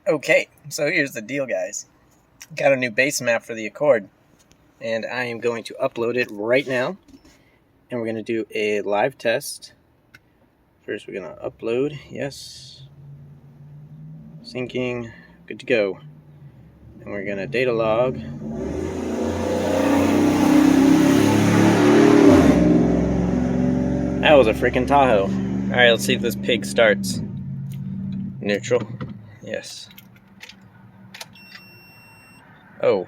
Okay, so here's the deal, guys. Got a new Basemap for the Accord, and I am going to upload it right now. And we're going to do a live test. First, we're going to upload. Yes. Syncing. Good to go. And we're going to data log. That was a freaking Tahoe. Alright, let's see if this pig starts. Neutral. Yes. Oh.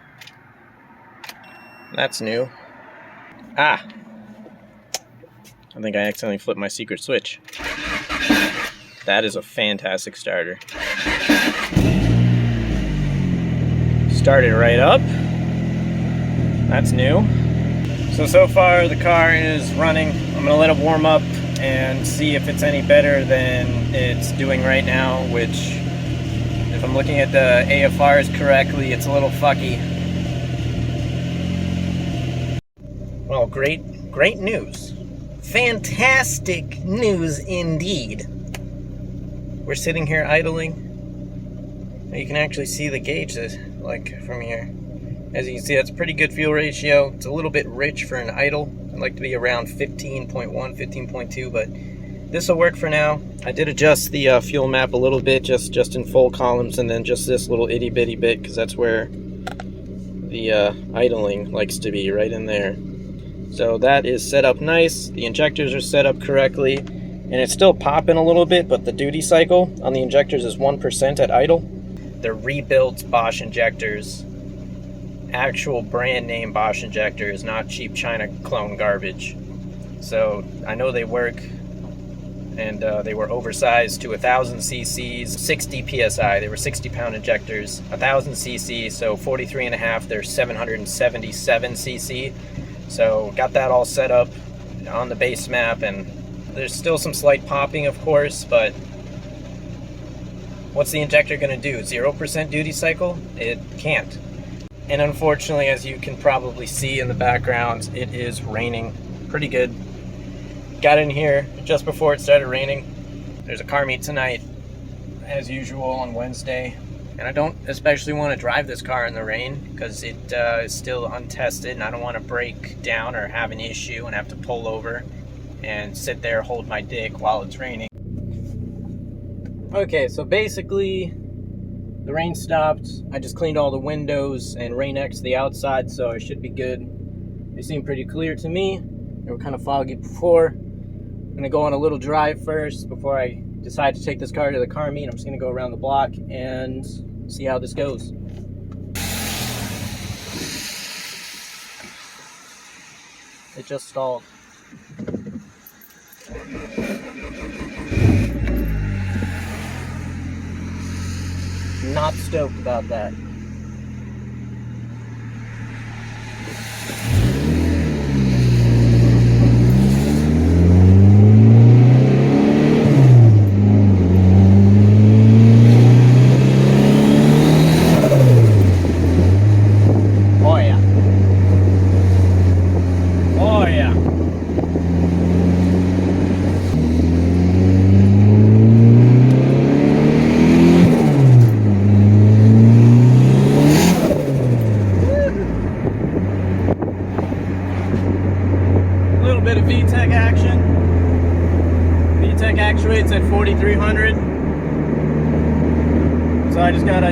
That's new. Ah! I think I accidentally flipped my secret switch. That is a fantastic starter. Started right up. That's new. So far the car is running. I'm gonna let it warm up and see if it's any better than it's doing right now, which, if I'm looking at the AFRs correctly, it's a little fucky. Well, great news. Fantastic news indeed. We're sitting here idling. You can actually see the gauge like from here. As you can see, that's a pretty good fuel ratio. It's a little bit rich for an idle. I'd like to be around 15.1, 15.2, but this will work for now. I did adjust the fuel map a little bit, just in full columns, and then just this little itty bitty bit, because that's where the idling likes to be, right in there. So that is set up nice. The injectors are set up correctly, and it's still popping a little bit, but the duty cycle on the injectors is 1% at idle. They're rebuilt Bosch injectors. Actual brand name Bosch injectors, not cheap China clone garbage. So I know they work, and they were oversized to 1,000 cc's, 60 psi. They were 60-pound injectors, 1,000 cc, so 43.5. They're 777 cc. So got that all set up on the Basemap, and there's still some slight popping, of course, but what's the injector going to do? 0% duty cycle? It can't. And unfortunately, as you can probably see in the background, it is raining pretty good. Got in here just before it started raining. There's a car meet tonight, as usual, on Wednesday. And I don't especially want to drive this car in the rain because it is still untested, and I don't want to break down or have an issue and have to pull over and sit there, hold my dick while it's raining. Okay, so basically, the rain stopped. I just cleaned all the windows and rain-xed the outside, so it should be good. They seem pretty clear to me. They were kind of foggy before. I'm gonna go on a little drive first before I decide to take this car to the car meet. I'm just gonna go around the block and see how this goes. It just stalled. Not stoked about that. Oh yeah. Oh yeah. Bit of VTEC action. VTEC actuates at 4,300. So I just gotta,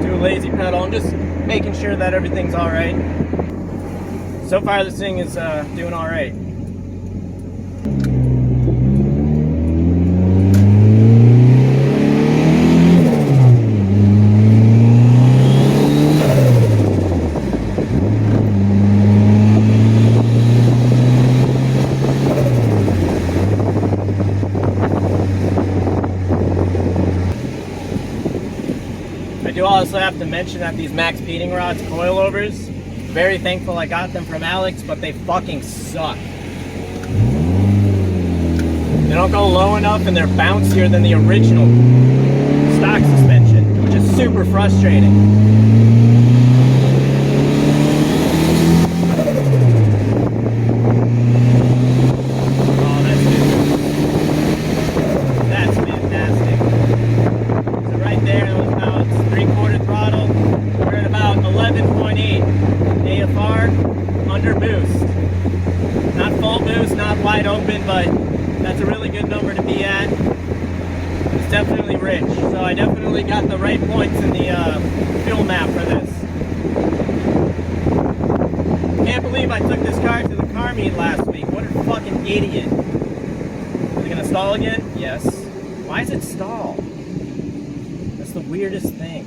do a lazy pedal. I'm just making sure that everything's alright. So far this thing is doing alright. I do also have to mention that these Max Beating Rods coilovers, very thankful I got them from Alex, but they fucking suck. They don't go low enough, and they're bouncier than the original stock suspension, which is super frustrating. That's fantastic. definitely rich, so I definitely got the right points in the fuel map for this. Can't believe I took this car to the car meet last week. What a fucking idiot. Is it gonna stall again? Yes. Why does it stall? That's the weirdest thing.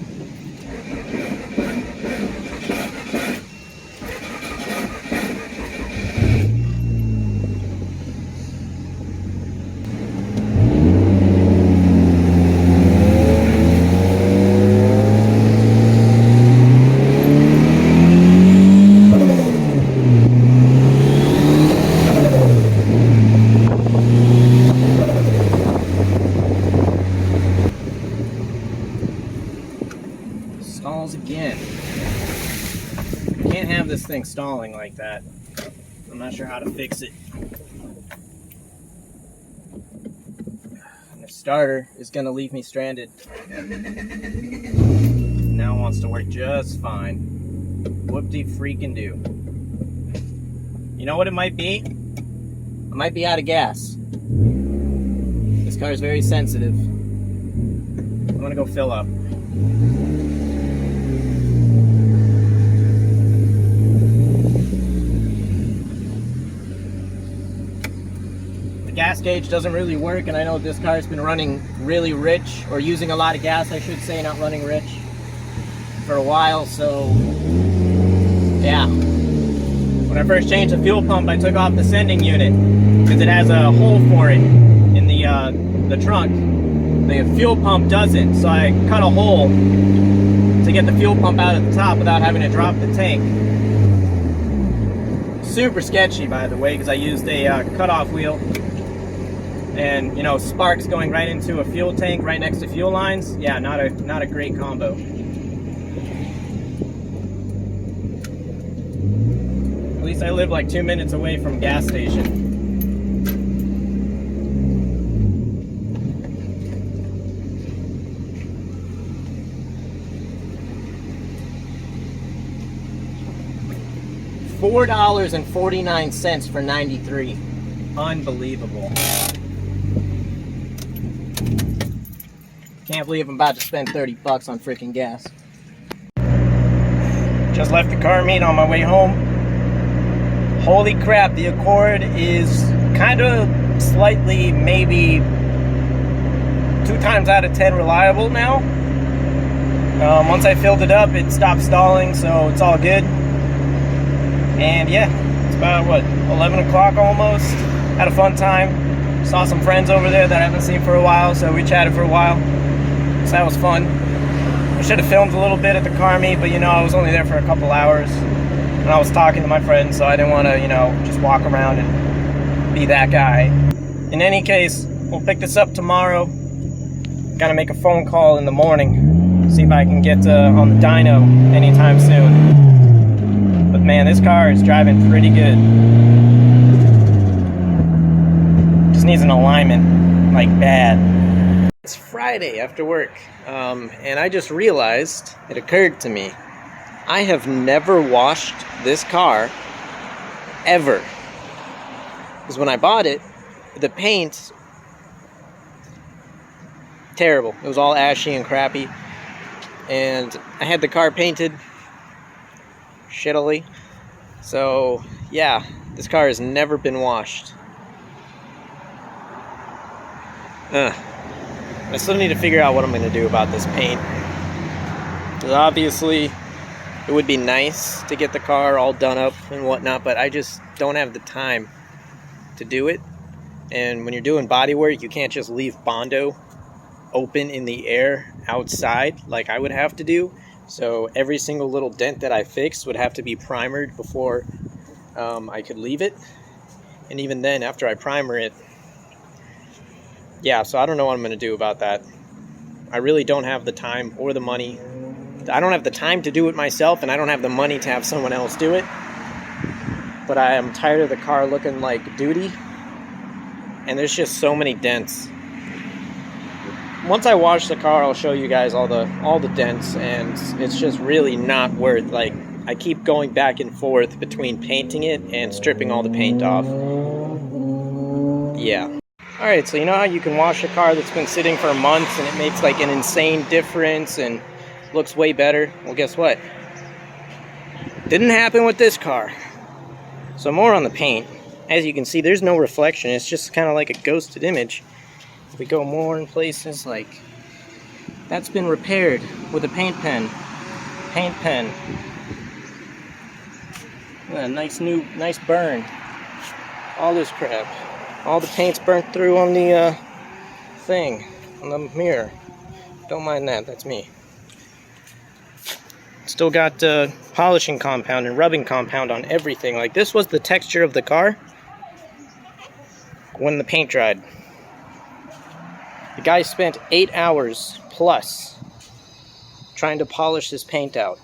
Stalls again. Can't have this thing stalling like that. I'm not sure how to fix it. And the starter is gonna leave me stranded. Now it wants to work just fine. Whoop-de-freaking do. You know what it might be? I might be out of gas. This car is very sensitive. I'm gonna go fill up. Gas gauge doesn't really work, and I know this car's been running really rich, or using a lot of gas I should say, not running rich, for a while. So yeah, when I first changed the fuel pump, I took off the sending unit because it has a hole for it in the trunk. The fuel pump doesn't, so I cut a hole to get the fuel pump out at the top without having to drop the tank. Super sketchy, by the way, because I used a cutoff wheel. And, you know, sparks going right into a fuel tank right next to fuel lines. Yeah, not a great combo. At least I live like 2 minutes away from a gas station. $4.49 for 93. Unbelievable. Can't believe I'm about to spend 30 bucks on freaking gas. Just left the car meet on my way home. Holy crap, the Accord is kind of slightly, maybe 2 times out of 10 reliable now. Once I filled it up, it stopped stalling, so it's all good. And yeah, it's about, what, 11 o'clock almost. Had a fun time. Saw some friends over there that I haven't seen for a while, so we chatted for a while. So that was fun. I should have filmed a little bit at the car meet, but you know, I was only there for a couple hours. And I was talking to my friends, so I didn't want to, you know, just walk around and be that guy. In any case, we'll pick this up tomorrow. Gotta make a phone call in the morning. See if I can get on the dyno anytime soon. But man, this car is driving pretty good. Just needs an alignment, like bad. It's Friday after work, and I just realized, it occurred to me, I have never washed this car, ever. Because when I bought it, the paint, terrible. It was all ashy and crappy. And I had the car painted shittily. So, yeah, this car has never been washed. I still need to figure out what I'm going to do about this paint. Because obviously, it would be nice to get the car all done up and whatnot, but I just don't have the time to do it. And when you're doing body work, you can't just leave Bondo open in the air outside like I would have to do. So every single little dent that I fixed would have to be primered before I could leave it. And even then, after I primer it, yeah, so I don't know what I'm going to do about that. I really don't have the time or the money. I don't have the time to do it myself, and I don't have the money to have someone else do it. But I am tired of the car looking like duty. And there's just so many dents. Once I wash the car, I'll show you guys all the dents, and it's just really not worth, like, I keep going back and forth between painting it and stripping all the paint off. Yeah. Alright, so you know how you can wash a car that's been sitting for months and it makes like an insane difference and looks way better? Well, guess what? Didn't happen with this car. So more on the paint. As you can see, there's no reflection. It's just kind of like a ghosted image. If we go more in places, like that's been repaired with a paint pen. Paint pen. Yeah, nice burn. All this crap. All the paint's burnt through on the thing, on the mirror. Don't mind that, that's me. Still got polishing compound and rubbing compound on everything. Like, this was the texture of the car when the paint dried. The guy spent 8 hours plus trying to polish this paint out.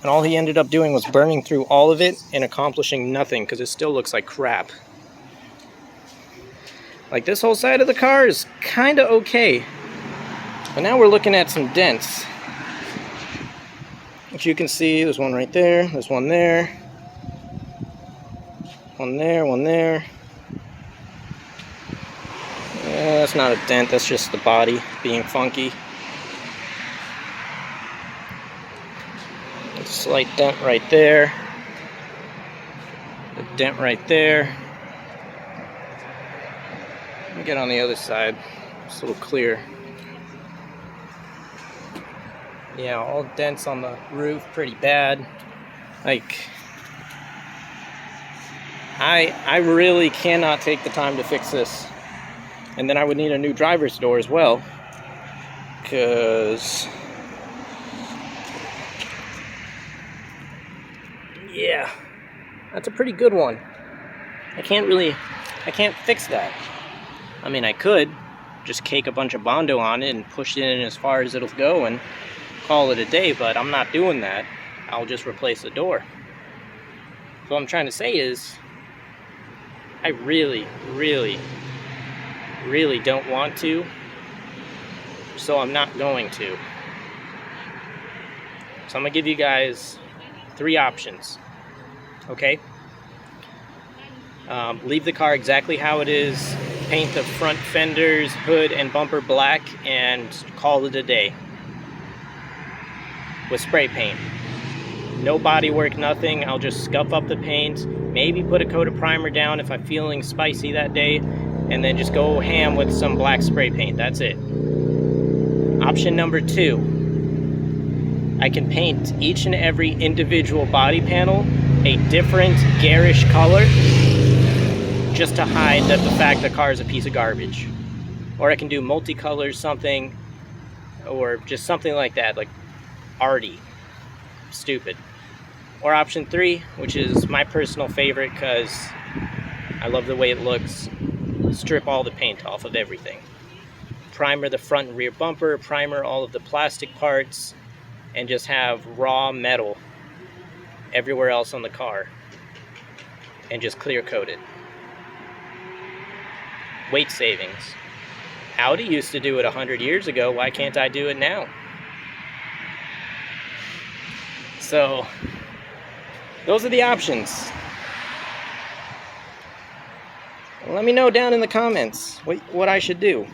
And all he ended up doing was burning through all of it and accomplishing nothing because it still looks like crap. Like, this whole side of the car is kind of okay. But now we're looking at some dents. Which you can see, there's one right there, there's one there. One there, one there. Yeah, that's not a dent, that's just the body being funky. A slight dent right there. A dent right there. Let me get on the other side. It's a little clear. Yeah, all dents on the roof, pretty bad. Like, I really cannot take the time to fix this. And then I would need a new driver's door as well. Because, yeah, that's a pretty good one. I can't fix that. I mean, I could just cake a bunch of Bondo on it and push it in as far as it'll go and call it a day, but I'm not doing that. I'll just replace the door. So what I'm trying to say is, I really don't want to, so I'm not going to. So I'm gonna give you guys 3 options, okay? Leave the car exactly how it is, paint the front fenders, hood, and bumper black, and call it a day. With spray paint. No body work, nothing. I'll just scuff up the paint, maybe put a coat of primer down if I'm feeling spicy that day, and then just go ham with some black spray paint. That's it. Option number 2. I can paint each and every individual body panel a different garish color just to hide the fact the car is a piece of garbage. Or I can do multicolors something, or just something like that, like arty, stupid. Or option 3, which is my personal favorite because I love the way it looks, strip all the paint off of everything. Primer the front and rear bumper, primer all of the plastic parts, and just have raw metal everywhere else on the car, and just clear coat it. Weight savings. Audi used to do it 100 years ago, why can't I do it now? So, those are the options. Let me know down in the comments what I should do.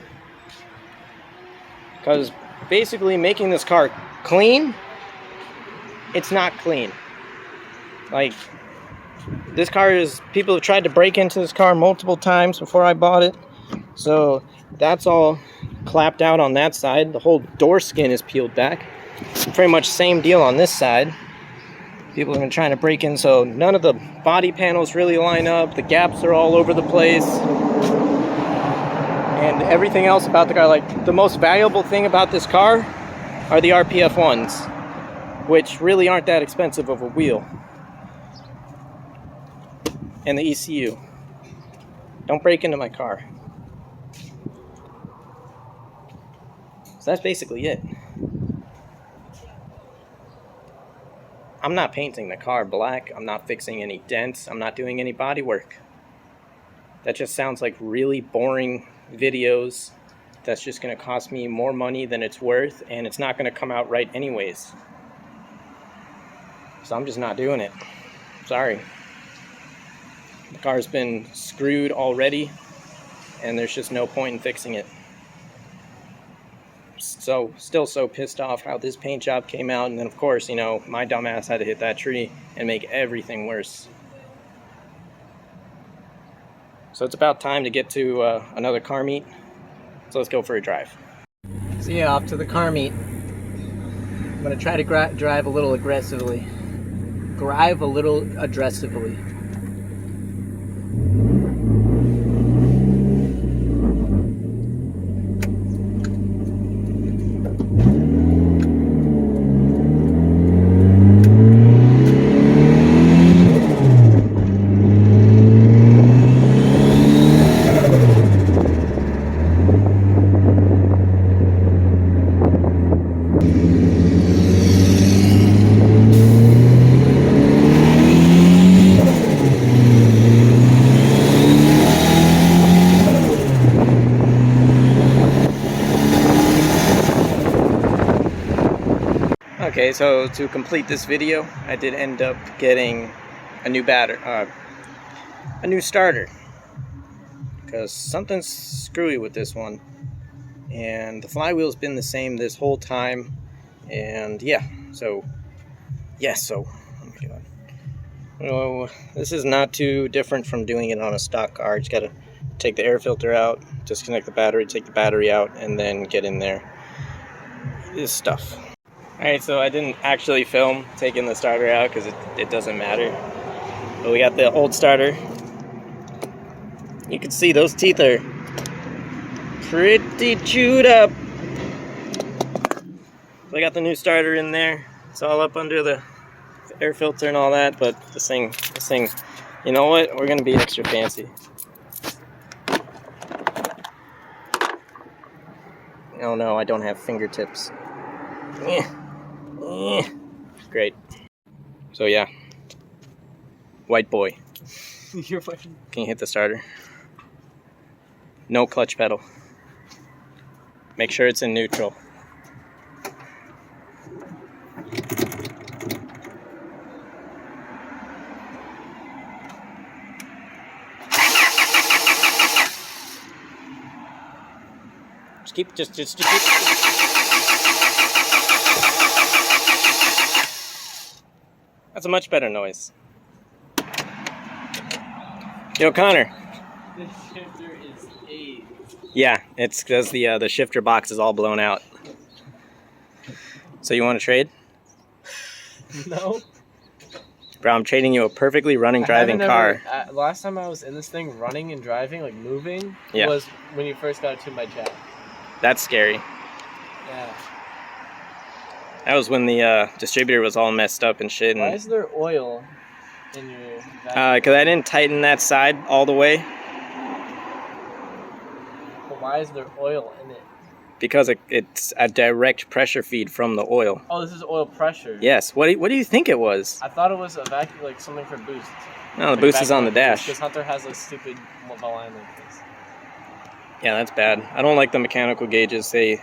Because basically making this car clean, it's not clean. Like, this car is, people have tried to break into this car multiple times before I bought it. So, that's all clapped out on that side. The whole door skin is peeled back. Pretty much same deal on this side. People have been trying to break in, so none of the body panels really line up. The gaps are all over the place. And everything else about the car, like, the most valuable thing about this car are the RPF ones, which really aren't that expensive of a wheel. And the ECU. Don't break into my car. So that's basically it. I'm not painting the car black. I'm not fixing any dents. I'm not doing any body work. That just sounds like really boring videos. That's just going to cost me more money than it's worth, and it's not going to come out right anyways. So I'm just not doing it. Sorry. The car's been screwed already, and there's just no point in fixing it. So, still so pissed off how this paint job came out, and then of course, you know, my dumbass had to hit that tree and make everything worse. So it's about time to get to another car meet, so let's go for a drive. So yeah, off to the car meet. I'm gonna try to drive a little aggressively. Drive a little aggressively. Okay, so to complete this video, I did end up getting a new a new starter, because something's screwy with this one, and the flywheel's been the same this whole time, and yeah, so oh my god. Oh, this is not too different from doing it on a stock car. Just gotta take the air filter out, disconnect the battery, take the battery out, and then get in there. This stuff. Alright, so I didn't actually film taking the starter out because it doesn't matter. But we got the old starter. You can see those teeth are pretty chewed up. So I got the new starter in there. It's all up under the air filter and all that, but this thing, you know what? We're gonna be extra fancy. Oh no, I don't have fingertips. Great. So yeah, white boy. You're fucking. Can you hit the starter? No clutch pedal. Make sure it's in neutral. Just keep. That's a much better noise. Yo, Connor. The shifter is 8. Yeah, it's because the shifter box is all blown out. So you want to trade? No. Bro, I'm trading you a perfectly running, driving car. Last time I was in this thing running and driving, like moving, was when you first got it to my jack. That's scary. Yeah. That was when the distributor was all messed up and shit. Why is there oil in your vacuum? Because I didn't tighten that side all the way. But why is there oil in it? Because it's a direct pressure feed from the oil. Oh, this is oil pressure. Yes. What do you think it was? I thought it was a vacuum, like something for boost. No, the boost is on the dash. Because Hunter has like stupid line like this. Yeah, that's bad. I don't like the mechanical gauges. They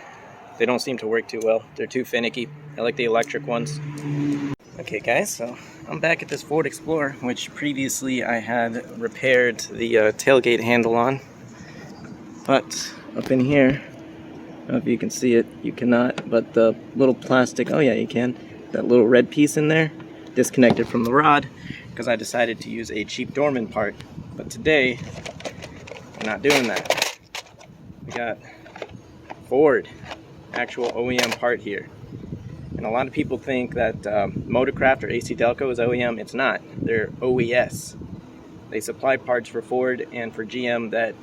don't seem to work too well. They're too finicky. I like the electric ones. Okay guys, so I'm back at this Ford Explorer, which previously I had repaired the tailgate handle on. But up in here, I don't know if you can see it, you cannot, but the little plastic, oh yeah you can, that little red piece in there, disconnected from the rod, because I decided to use a cheap Dorman part. But today, we're not doing that. We got Ford, actual OEM part here. And a lot of people think that Motorcraft or AC Delco is OEM. It's not. They're OES. They supply parts for Ford and for GM that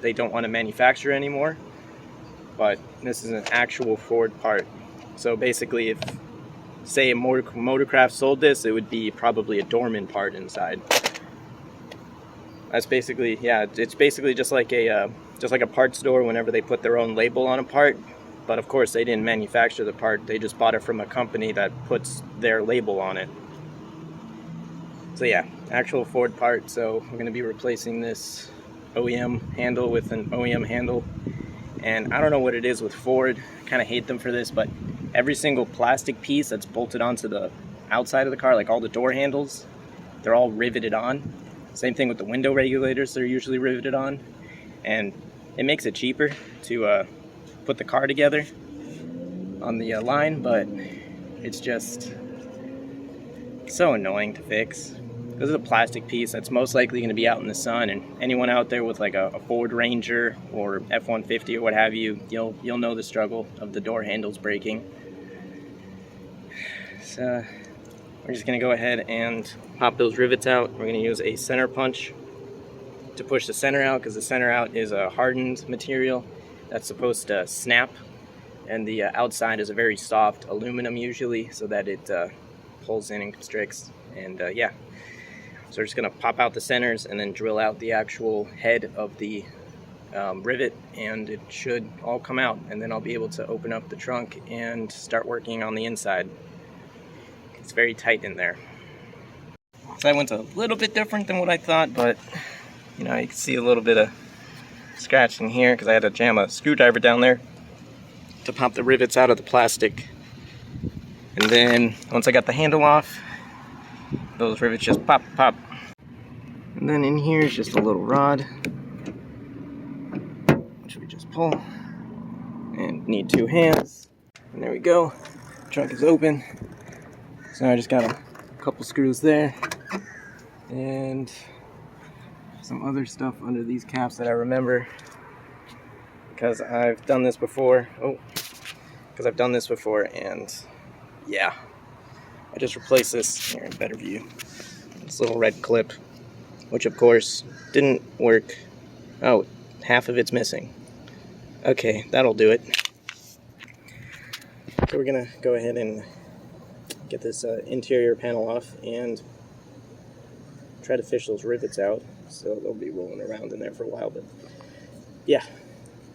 they don't want to manufacture anymore. But this is an actual Ford part. So basically, if, say, a Motorcraft sold this, it would be probably a Dorman part inside. That's basically, yeah, it's basically just like a parts store whenever they put their own label on a part. But of course, they didn't manufacture the part. They just bought it from a company that puts their label on it. So yeah, actual Ford part. So we're going to be replacing this OEM handle with an OEM handle. And I don't know what it is with Ford. I kind of hate them for this, but every single plastic piece that's bolted onto the outside of the car, like all the door handles, they're all riveted on. Same thing with the window regulators they're usually riveted on. And it makes it cheaper to put the car together on the line, but it's just so annoying to fix. This is a plastic piece that's most likely going to be out in the sun, and anyone out there with like a Ford Ranger or F-150 or what have you, you'll know the struggle of the door handles breaking. So we're just going to go ahead and pop those rivets out. We're going to use a center punch to push the center out, because the center out is a hardened material that's supposed to snap, and the outside is a very soft aluminum usually, so that it pulls in and constricts. And yeah, so we're just going to pop out the centers and then drill out the actual head of the rivet, and it should all come out, and then I'll be able to open up the trunk and start working on the inside. It's very tight in there. So that went a little bit different than what I thought, but you know, you can see a little bit of scratching here because I had to jam a screwdriver down there to pop the rivets out of the plastic. And then once I got the handle off, those rivets just pop. And then in here is just a little rod, which we just pull, and need 2 hands. And there we go. Trunk is open. So I just got a couple screws there, and some other stuff under these caps that I remember, because I've done this before. And yeah, I just replaced this here in better view. This little red clip, which of course didn't work. Oh, half of it's missing. Okay, that'll do it. So we're gonna go ahead and get this interior panel off and try to fish those rivets out, so they'll be rolling around in there for a while. But yeah,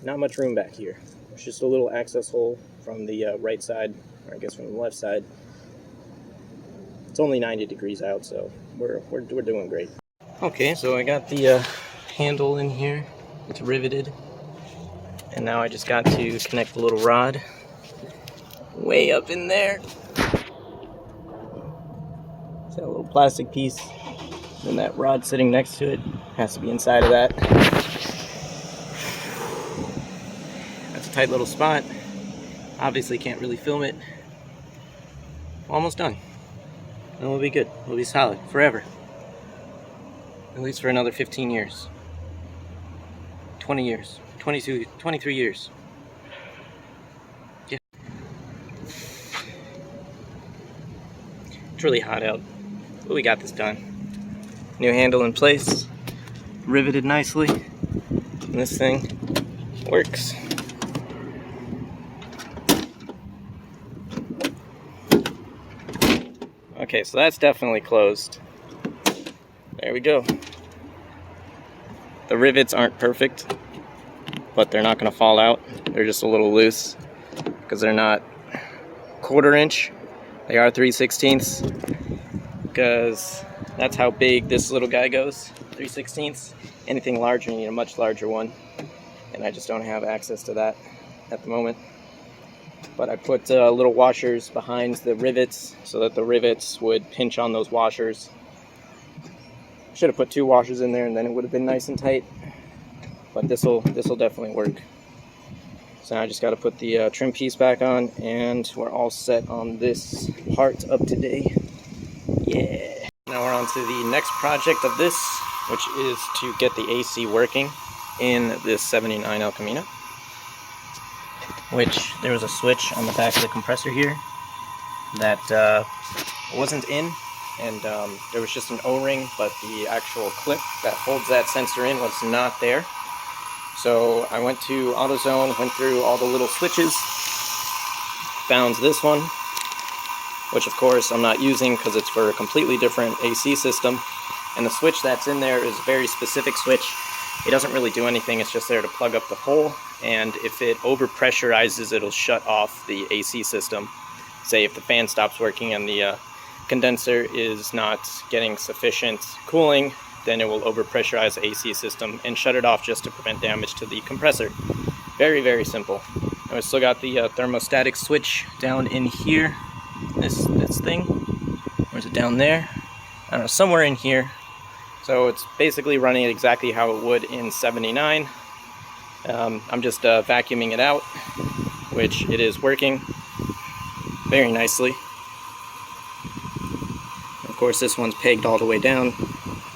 not much room back here. There's just a little access hole from the right side, or I guess from the left side. It's only 90 degrees out, so we're doing great. Okay, so I got the handle in here. It's riveted, and now I just got to connect the little rod way up in there. It's got a little plastic piece, and that rod sitting next to it has to be inside of that. That's a tight little spot. Obviously can't really film it. Almost done. And we'll be good. We'll be solid forever. At least for another 15 years. 20 years. 22, 23 years. Yeah. It's really hot out. But we got this done. New handle in place. Riveted nicely. And this thing works. Okay, so that's definitely closed. There we go. The rivets aren't perfect, but they're not going to fall out. They're just a little loose because they're not 1/4 inch. They are 3/16, because that's how big this little guy goes. 3/16. Anything larger, you need a much larger one, and I just don't have access to that at the moment. But I put little washers behind the rivets so that the rivets would pinch on those washers. Should have put 2 washers in there, and then it would have been nice and tight. But this'll definitely work. So now I just got to put the trim piece back on, and we're all set on this part of today. Yeah. Now we're on to the next project of this, which is to get the AC working in this 79 El Camino. Which there was a switch on the back of the compressor here that wasn't in, and there was just an O-ring, but the actual clip that holds that sensor in was not there. So I went to AutoZone, went through all the little switches, found this one, which of course I'm not using because it's for a completely different AC system, and the switch that's in there is a very specific switch. It doesn't really do anything, it's just there to plug up the hole, and if it overpressurizes, it'll shut off the AC system. Say if the fan stops working and the condenser is not getting sufficient cooling, then it will overpressurize the AC system and shut it off just to prevent damage to the compressor. Very, very simple. And we still got the thermostatic switch down in here. This thing. Or is it down there? I don't know, somewhere in here. So it's basically running exactly how it would in 79. I'm just vacuuming it out, which it is working very nicely. Of course, this one's pegged all the way down,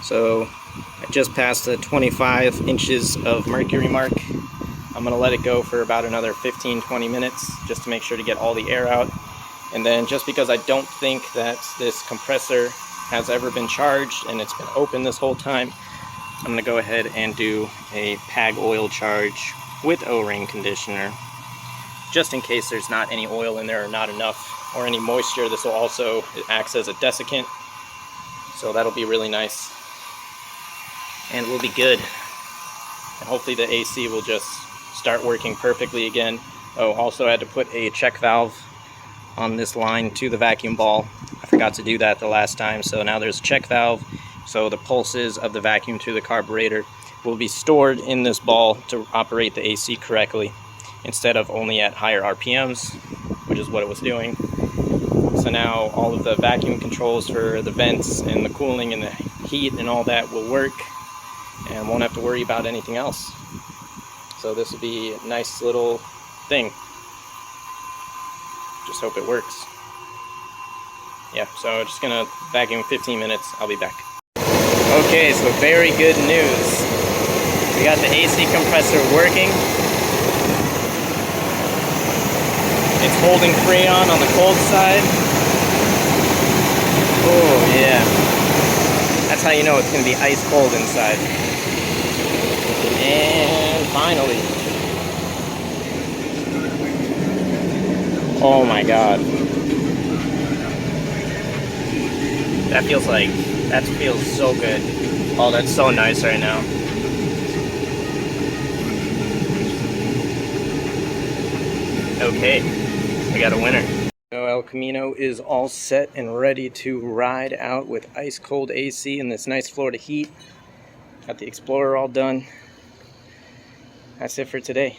so I just passed the 25 inches of mercury mark. I'm gonna let it go for about another 15-20 minutes just to make sure to get all the air out. And then, just because I don't think that this compressor has ever been charged and it's been open this whole time, I'm gonna go ahead and do a PAG oil charge with O-ring conditioner, just in case there's not any oil in there or not enough, or any moisture. This will also, it acts as a desiccant, so that'll be really nice, and we'll be good. And hopefully the AC will just start working perfectly again. Oh, also I had to put a check valve on this line to the vacuum ball. I forgot to do that the last time, so now there's a check valve, so the pulses of the vacuum to the carburetor will be stored in this ball to operate the AC correctly, instead of only at higher RPMs, which is what it was doing. So now all of the vacuum controls for the vents and the cooling and the heat and all that will work, and won't have to worry about anything else. So this will be a nice little thing. Just hope it works. Yeah, so just gonna vacuum 15 minutes. I'll be back. Okay, so very good news. We got the AC compressor working. It's holding Freon on the cold side. Oh yeah. That's how you know it's gonna be ice cold inside. And finally. Oh my god. That feels so good. Oh, that's so nice right now. Okay, we got a winner. So El Camino is all set and ready to ride out with ice cold AC in this nice Florida heat. Got the Explorer all done. That's it for today.